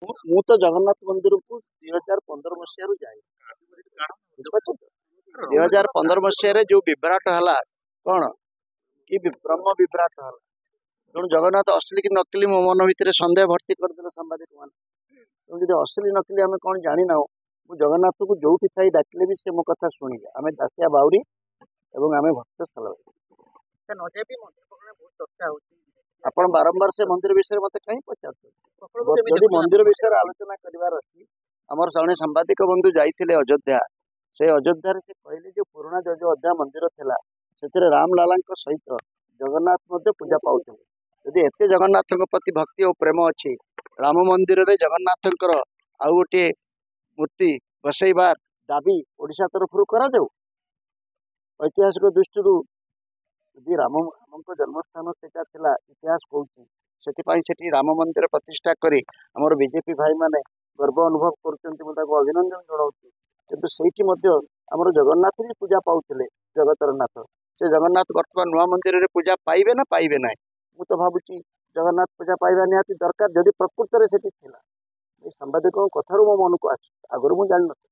ମୁଁ ତ ଜଗନ୍ନାଥ ମନ୍ଦିରକୁ 2015 ମସିହାରୁ ଯାଏ। ବୁଝିପାରୁଛ ତ? 2015 ମସିହାରେ ଯୋଉ ବିଭ୍ରାଟ ହେଲା କଣ କି ବ୍ରହ୍ମ ବିଭ୍ରାଟ ହେଲା, ତେଣୁ ଜଗନ୍ନାଥ ଅସଲି କି ନକଲି ମୋ ମନ ଭିତରେ ସନ୍ଦେହ ଭର୍ତ୍ତି କରିଦେଲେ ସାମ୍ବାଦିକ ମାନେ। ତେଣୁ ଯଦି ଅସଲି ନକଲି ଆମେ କଣ ଜାଣିନାହୁଁ, ମୁଁ ଜଗନ୍ନାଥକୁ ଯୋଉଠି ଥାଇ ଡାକିଲେ ବି ସେ ମୋ କଥା ଶୁଣିବେ। ଆମେ ଦାସିଆ ବାଉରୀ ଏବଂ ଆମେ ଭକ୍ତ ସ୍ଥଳ। ଆପଣ ବାରମ୍ବାର ସେ ମନ୍ଦିର ବିଷୟରେ ମତେ କାହିଁ ପଚାରୁଛନ୍ତି? ଯଦି ମନ୍ଦିର ବିଷୟରେ ଆଲୋଚନା କରିବାର ଅଛି, ଆମର ଜଣେ ସାମ୍ବାଦିକ ବନ୍ଧୁ ଯାଇଥିଲେ ଅଯୋଧ୍ୟା। ସେ ଅଯୋଧ୍ୟାରେ ସେ କହିଲେ ଯେ ପୁରୁଣା ଯୋଉ ଅଯୋଧ୍ୟା ମନ୍ଦିର ଥିଲା ସେଥିରେ ରାମଲାଲାଙ୍କ ସହିତ ଜଗନ୍ନାଥ ମଧ୍ୟ ପୂଜା ପାଉଥିଲେ। ଯଦି ଏତେ ଜଗନ୍ନାଥଙ୍କ ପ୍ରତି ଭକ୍ତି ଓ ପ୍ରେମ ଅଛି, ରାମ ମନ୍ଦିରରେ ଜଗନ୍ନାଥଙ୍କର ଆଉ ଗୋଟିଏ ମୂର୍ତ୍ତି ବସେଇବାର ଦାବି ଓଡ଼ିଶା ତରଫରୁ କରାଯାଉ। ଐତିହାସିକ ଦୃଷ୍ଟିରୁ ଯଦି ରାମଙ୍କ ଜନ୍ମସ୍ଥାନ ସେଟା ଥିଲା, ଇତିହାସ କହୁଛି, ସେଥିପାଇଁ ସେଠି ରାମ ମନ୍ଦିର ପ୍ରତିଷ୍ଠା କରି ଆମର ବିଜେପି ଭାଇମାନେ ଗର୍ବ ଅନୁଭବ କରୁଛନ୍ତି, ମୁଁ ତାକୁ ଅଭିନନ୍ଦନ ଜଣାଉଛି। କିନ୍ତୁ ସେଇଠି ମଧ୍ୟ ଆମର ଜଗନ୍ନାଥ ବି ପୂଜା ପାଉଥିଲେ, ଜଗତର ନାଥ। ସେ ଜଗନ୍ନାଥ ବର୍ତ୍ତମାନ ନୂଆ ମନ୍ଦିରରେ ପୂଜା ପାଇବେ ନା ପାଇବେ ନାହିଁ? ମୁଁ ତ ଭାବୁଛି ଜଗନ୍ନାଥ ପୂଜା ପାଇବା ନିହାତି ଦରକାର, ଯଦି ପ୍ରକୃତରେ ସେଠି ଥିଲା। ଏ ସାମ୍ବାଦିକଙ୍କ କଥାରୁ ମୋ ମନକୁ ଆସୁଛି, ଆଗରୁ ମୁଁ ଜାଣିନଥିଲି।